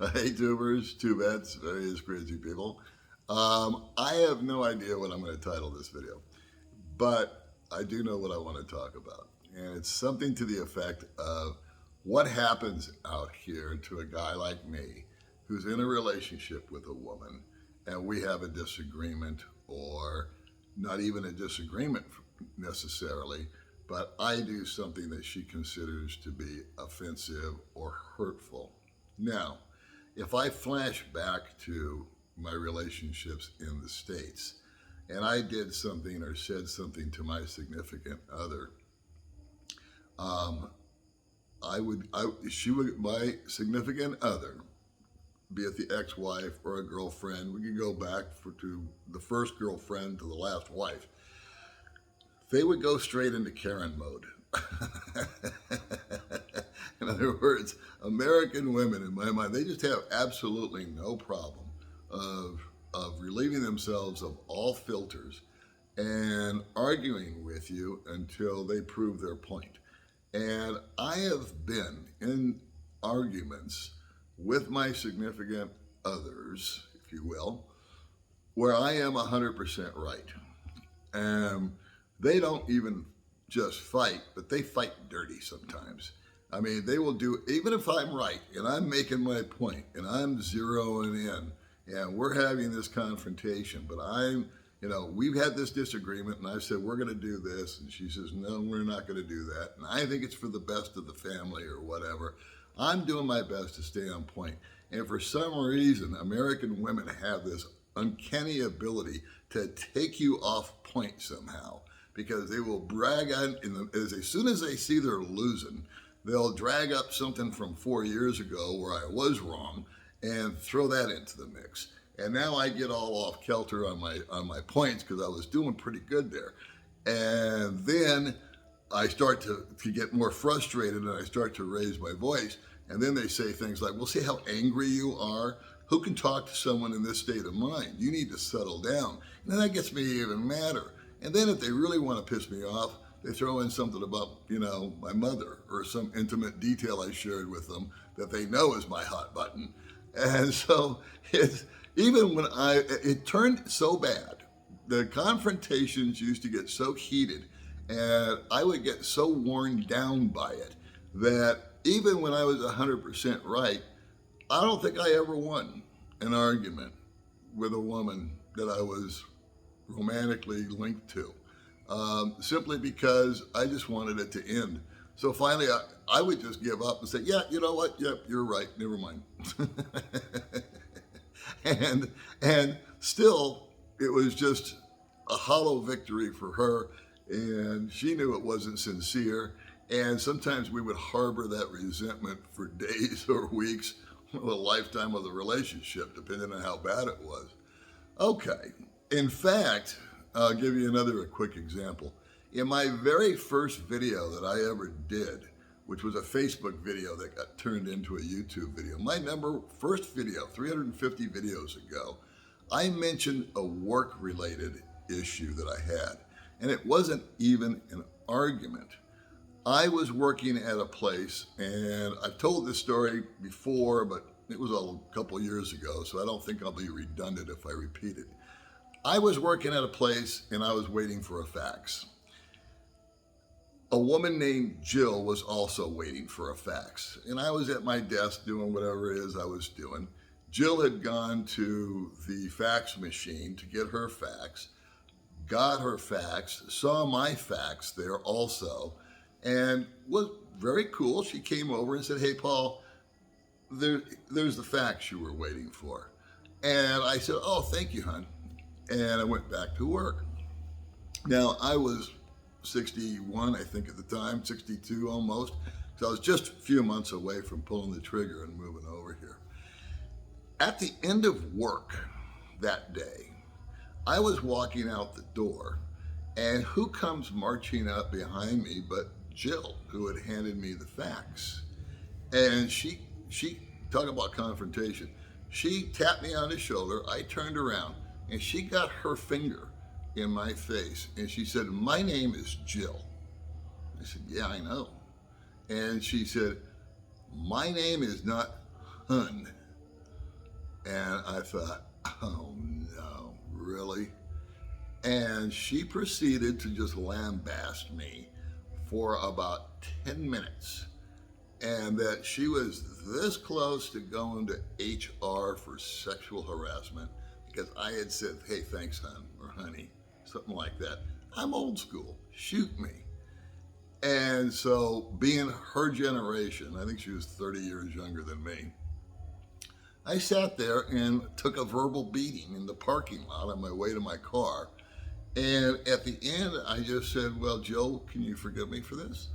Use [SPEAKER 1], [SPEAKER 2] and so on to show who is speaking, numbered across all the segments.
[SPEAKER 1] Hey, tubers, tubettes, various crazy people. I have no idea what I'm going to title this video, but I do know what I want to talk about. And it's something to the effect of what happens out here to a guy like me who's in a relationship with a woman and we have a disagreement, or not even a disagreement necessarily, but I do something that she considers to be offensive or hurtful. Now, if I flash back to my relationships in the States and I did something or said something to my significant other, um, she would, my significant other, be it the ex-wife or a girlfriend, we could go back to the first girlfriend to the last wife, they would go straight into Karen mode. In other words, American women, in my mind, they just have absolutely no problem of relieving themselves of all filters and arguing with you until they prove their point. And I have been in arguments with my significant others, if you will, where I am 100% right. And they don't even just fight, but they fight dirty sometimes. I mean, they will do, even if I'm right and I'm making my point and I'm zeroing in and we're having this confrontation, but we've had this disagreement and I said, we're going to do this. And she says, no, we're not going to do that. And I think it's for the best of the family or whatever. I'm doing my best to stay on point. And for some reason, American women have this uncanny ability to take you off point somehow, because they will brag on, as soon as they see they're losing, they'll drag up something from 4 years ago where I was wrong and throw that into the mix. And now I get all off kilter on my points because I was doing pretty good there. And then I start to get more frustrated and I start to raise my voice. And then they say things like, well, see how angry you are? Who can talk to someone in this state of mind? You need to settle down. And then that gets me even madder. And then if they really want to piss me off, they throw in something about, my mother or some intimate detail I shared with them that they know is my hot button. And so it turned so bad. The confrontations used to get so heated and I would get so worn down by it that even when I was 100% right, I don't think I ever won an argument with a woman that I was romantically linked to, simply because I just wanted it to end. So finally, I would just give up and say, yeah, you know what? Yep, you're right. Never mind. and still, it was just a hollow victory for her. And she knew it wasn't sincere. And sometimes we would harbor that resentment for days or weeks, or a lifetime of the relationship, depending on how bad it was. Okay. In fact, I'll give you a quick example. In my very first video that I ever did, which was a Facebook video that got turned into a YouTube video, my first video, 350 videos ago, I mentioned a work-related issue that I had. And it wasn't even an argument. I was working at a place, and I've told this story before, but it was a couple years ago, so I don't think I'll be redundant if I repeat it. I was working at a place and I was waiting for a fax. A woman named Jill was also waiting for a fax. And I was at my desk doing whatever it is I was doing. Jill had gone to the fax machine to get her fax, got her fax, saw my fax there also, and was very cool. She came over and said, hey, Paul, there's the fax you were waiting for. And I said, oh, thank you, hon. And I went back to work. Now, I was 61, I think at the time, 62 almost. So I was just a few months away from pulling the trigger and moving over here. At the end of work that day, I was walking out the door, and who comes marching up behind me but Jill, who had handed me the fax. And she talk about confrontation. She tapped me on the shoulder. I turned around and she got her finger in my face and she said, my name is Jill. I said, yeah, I know. And she said, my name is not Hun. And I thought, oh no, really? And she proceeded to just lambaste me for about 10 minutes. And that she was this close to going to HR for sexual harassment because I had said, hey, thanks, hon, or honey, something like that. I'm old school. Shoot me. And so, being her generation, I think she was 30 years younger than me, I sat there and took a verbal beating in the parking lot on my way to my car. And at the end, I just said, well, Joe, can you forgive me for this?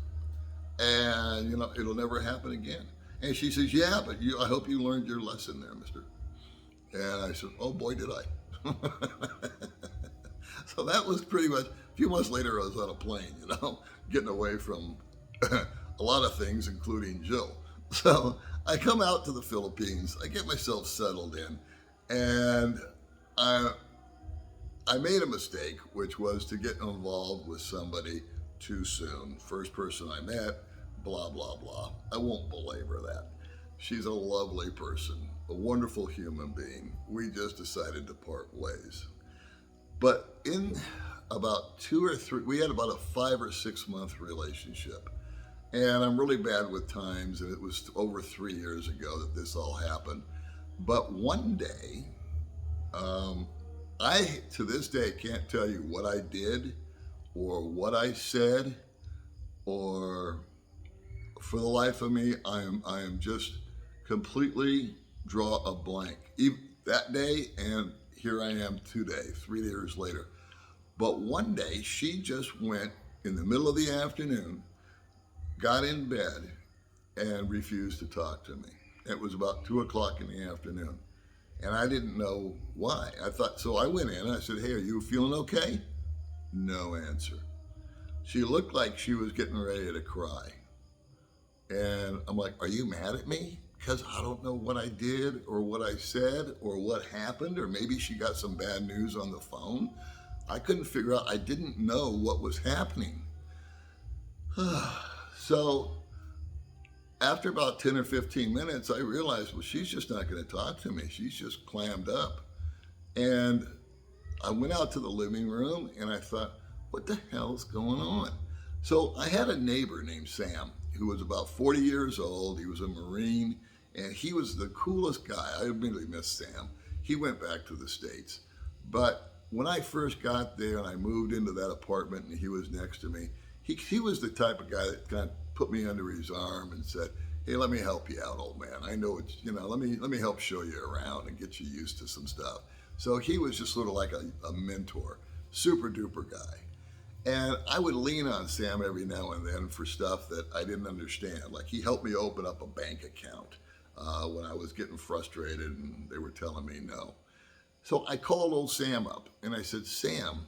[SPEAKER 1] And, it'll never happen again. And she says, yeah, but I hope you learned your lesson there, mister. And I said, oh boy, did I. So that was pretty much, a few months later, I was on a plane, getting away from a lot of things, including Jill. So I come out to the Philippines, I get myself settled in, and I made a mistake, which was to get involved with somebody too soon. First person I met, blah, blah, blah. I won't belabor that. She's a lovely person, a wonderful human being. We just decided to part ways. But in about 2 or 3, we had about a 5 or 6 month relationship. And I'm really bad with times, and it was over 3 years ago that this all happened. But one day, I, to this day, can't tell you what I did or what I said, or for the life of me, I am just completely draw a blank. Even that day, and here I am today, 3 years later. But one day, she just went in the middle of the afternoon, got in bed, and refused to talk to me. It was about 2 o'clock in the afternoon. And I didn't know why. So I went in, I said, hey, are you feeling okay? No answer. She looked like she was getting ready to cry. And I'm like, are you mad at me? Because I don't know what I did or what I said or what happened, or maybe she got some bad news on the phone. I couldn't figure out, I didn't know what was happening. So after about 10 or 15 minutes, I realized, well, she's just not going to talk to me. She's just clammed up. And I went out to the living room and I thought, what the hell's going on? So I had a neighbor named Sam who was about 40 years old. He was a Marine and he was the coolest guy. I really miss Sam. He went back to the States. But when I first got there and I moved into that apartment and he was next to me, he was the type of guy that kind of put me under his arm and said, hey, let me help you out, old man. I know it's, let me help show you around and get you used to some stuff. So he was just sort of like a mentor, super duper guy. And I would lean on Sam every now and then for stuff that I didn't understand. Like he helped me open up a bank account when I was getting frustrated and they were telling me no. So I called old Sam up and I said, Sam,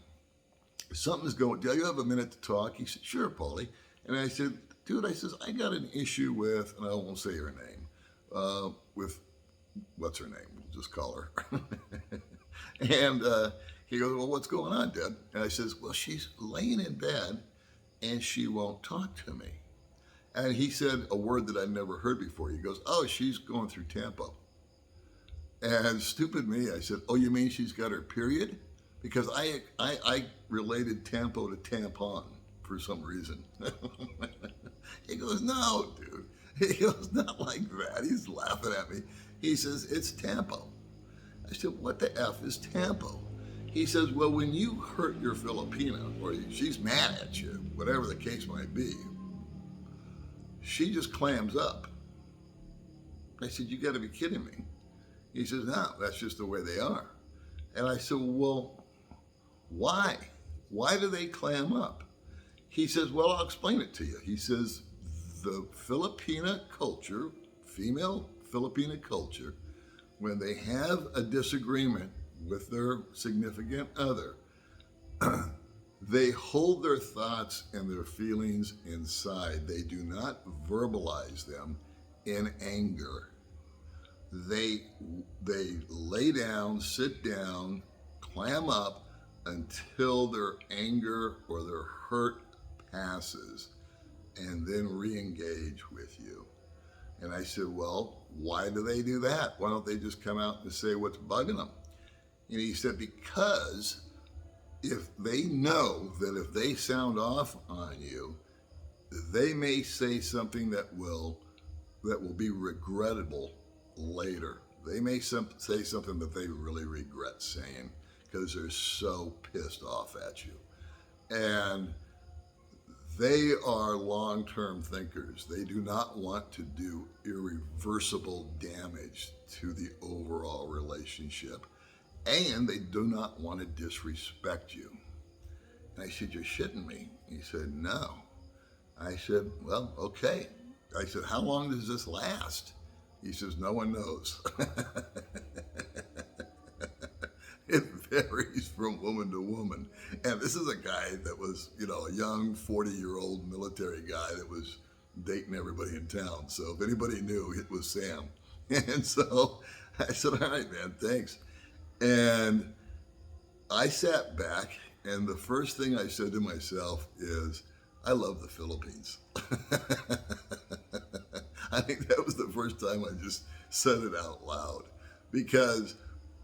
[SPEAKER 1] something's going, do you have a minute to talk? He said, sure, Paulie. And I said, dude, I got an issue with, and I won't say her name, with, what's her name? We'll just call her. And he goes, well, what's going on, Dad? And I says, well, she's laying in bed and she won't talk to me. And he said a word that I'd never heard before. He goes, oh, she's going through Tampo. And stupid me, I said, oh, you mean she's got her period? Because I related Tampo to tampon for some reason. He goes, no, dude. He goes, not like that. He's laughing at me. He says, it's Tampo. I said, what the F is Tampo? He says, well, when you hurt your Filipina, or she's mad at you, whatever the case might be, she just clams up. I said, you got to be kidding me. He says, no, that's just the way they are. And I said, well, why? Why do they clam up? He says, well, I'll explain it to you. He says, the Filipina culture, female Filipina culture, when they have a disagreement with their significant other, they hold their thoughts and their feelings inside. They do not verbalize them in anger. They lay down, sit down, clam up until their anger or their hurt passes and then re-engage with you. And I said, well, why do they do that? Why don't they just come out and say what's bugging them? And he said, because if they know that if they sound off on you, they may say something that will be regrettable later. They may say something that they really regret saying because they're so pissed off at you. And they are long-term thinkers. They do not want to do irreversible damage to the overall relationship. And they do not want to disrespect you. And I said, you're shitting me. He said, no. I said, well, okay. I said, how long does this last? He says, no one knows. It varies from woman to woman. And this is a guy that was, a young 40-year-old military guy that was dating everybody in town. So if anybody knew, it was Sam. And so I said, all right, man, thanks. And I sat back, and the first thing I said to myself is, I love the Philippines. I think that was the first time I just said it out loud, because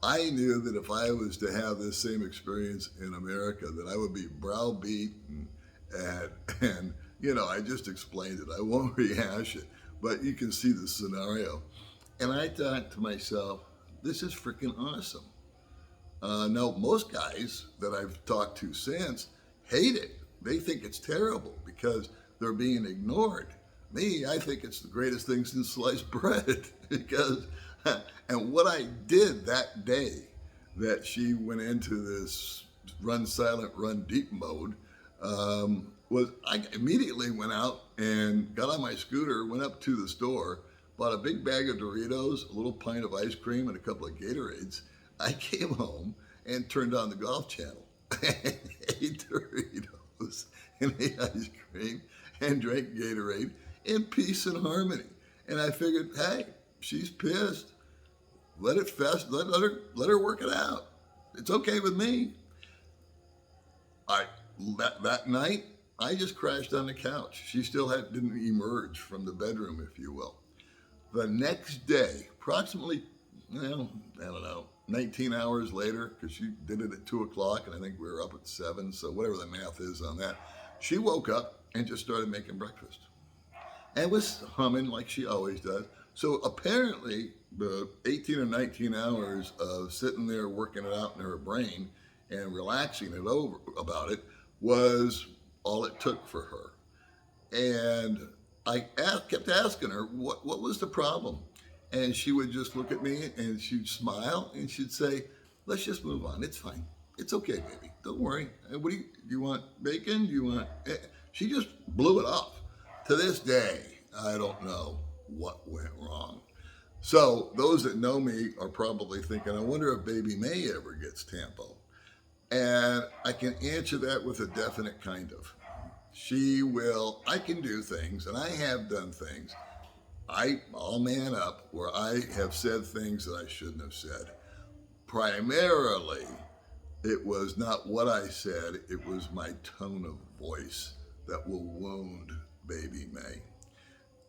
[SPEAKER 1] I knew that if I was to have this same experience in America, that I would be browbeat and I just explained it. I won't rehash it, but you can see the scenario. And I thought to myself, this is freaking awesome. Now, most guys that I've talked to since hate it. They think it's terrible because they're being ignored. Me, I think it's the greatest thing since sliced bread because, and what I did that day that she went into this run silent, run deep mode, was I immediately went out and got on my scooter, went up to the store, bought a big bag of Doritos, a little pint of ice cream, and a couple of Gatorades. I came home and turned on the Golf Channel and ate Doritos and ate ice cream and drank Gatorade in peace and harmony. And I figured, hey, she's pissed. Let it fest. Let her work it out. It's okay with me. That night, I just crashed on the couch. She still didn't emerge from the bedroom, if you will. The next day, approximately, I don't know, 19 hours later, because she did it at 2 o'clock, and I think we were up at 7, so whatever the math is on that, she woke up and just started making breakfast. And was humming like she always does. So apparently, the 18 or 19 hours of sitting there working it out in her brain and relaxing it over about it was all it took for her. And I kept asking her, what was the problem? And she would just look at me and she'd smile and she'd say, let's just move on. It's fine. It's okay, baby. Don't worry. What do you want bacon? Do you want... She just blew it off. To this day, I don't know what went wrong. So those that know me are probably thinking, I wonder if baby May ever gets Tampo. And I can answer that with a definite kind of. She will, I can do things, and I have done things. I'll man up where I have said things that I shouldn't have said. Primarily, it was not what I said, it was my tone of voice that will wound baby May.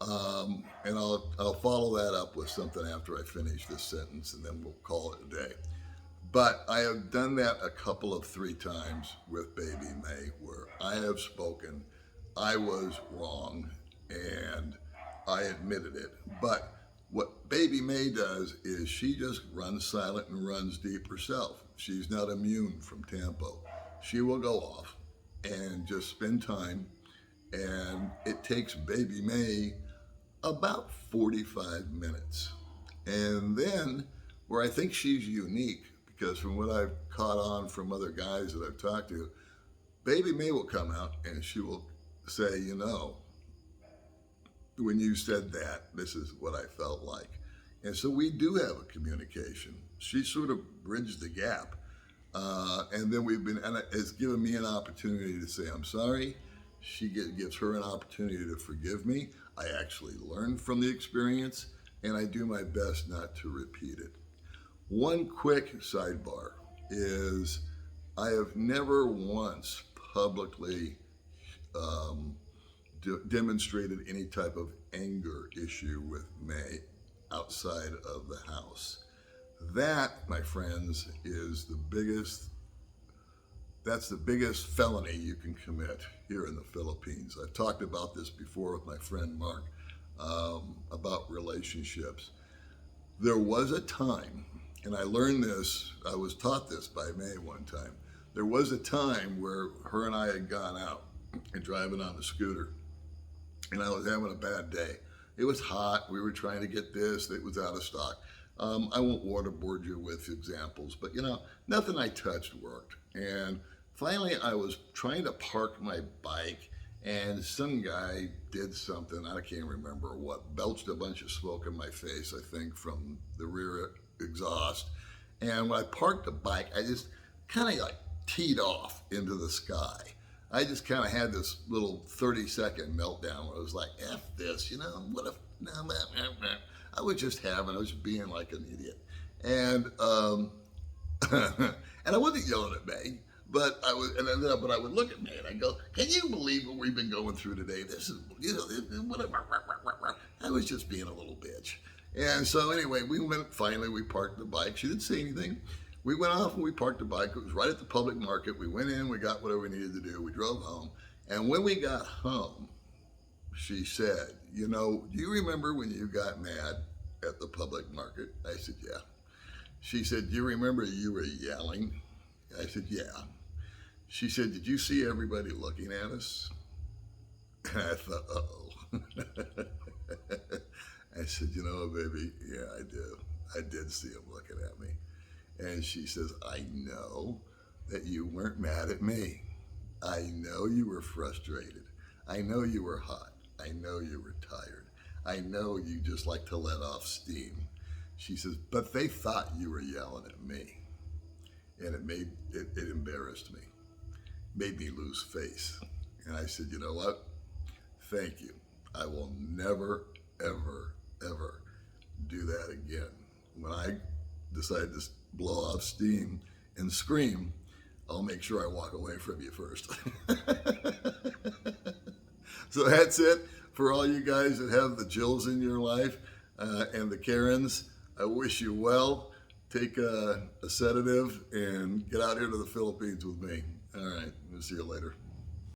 [SPEAKER 1] And I'll follow that up with something after I finish this sentence, and then we'll call it a day. But I have done that a couple of 3 times with baby May, where I have spoken, I was wrong, and I admitted it. But what baby May does is she just runs silent and runs deep herself. She's not immune from Tampo. She will go off and just spend time, and it takes baby May about 45 minutes. And then, where I think she's unique, because from what I've caught on from other guys that I've talked to, baby May will come out and she will say, when you said that, this is what I felt like. And so we do have a communication. She sort of bridged the gap. And then and it's given me an opportunity to say, I'm sorry. She gives her an opportunity to forgive me. I actually learn from the experience, and I do my best not to repeat it. One quick sidebar is I have never once publicly demonstrated any type of anger issue with May outside of the house. That, my friends, is the biggest, that's the biggest felony you can commit here in the Philippines. I've talked about this before with my friend Mark about relationships. There was a time, and I learned this, I was taught this by May one time. There was a time where her and I had gone out and driving on the scooter, and I was having a bad day. It was hot. We were trying to get this. It was out of stock. I won't waterboard you with examples, but nothing I touched worked. And finally, I was trying to park my bike, and some guy did something, I can't remember what, belched a bunch of smoke in my face, I think, from the rear exhaust. And when I parked the bike, I just kind of like teed off into the sky. I just kind of had this little 30-second meltdown where I was like, F this, what if, no, I was just being like an idiot. And and I wasn't yelling at May, but I would look at May and I go, can you believe what we've been going through today? This is, whatever. I was just being a little bitch. And so anyway, finally we parked the bike. She didn't say anything. We went off and we parked the bike. It was right at the public market. We went in, we got whatever we needed to do. We drove home. And when we got home, she said, do you remember when you got mad at the public market? I said, yeah. She said, do you remember you were yelling? I said, yeah. She said, did you see everybody looking at us? And I thought, uh-oh. I said, baby, yeah, I do. I did see them looking at me. And she says, I know that you weren't mad at me. I know you were frustrated. I know you were hot. I know you were tired. I know you just like to let off steam. She says, but they thought you were yelling at me. And it embarrassed me, made me lose face. And I said, you know what? Thank you. I will never, ever, ever do that again. When I decide to blow off steam and scream, I'll make sure I walk away from you first. So that's it for all you guys that have the Jills in your life and the Karens. I wish you well. Take a sedative and get out here to the Philippines with me. All right, we'll see you later.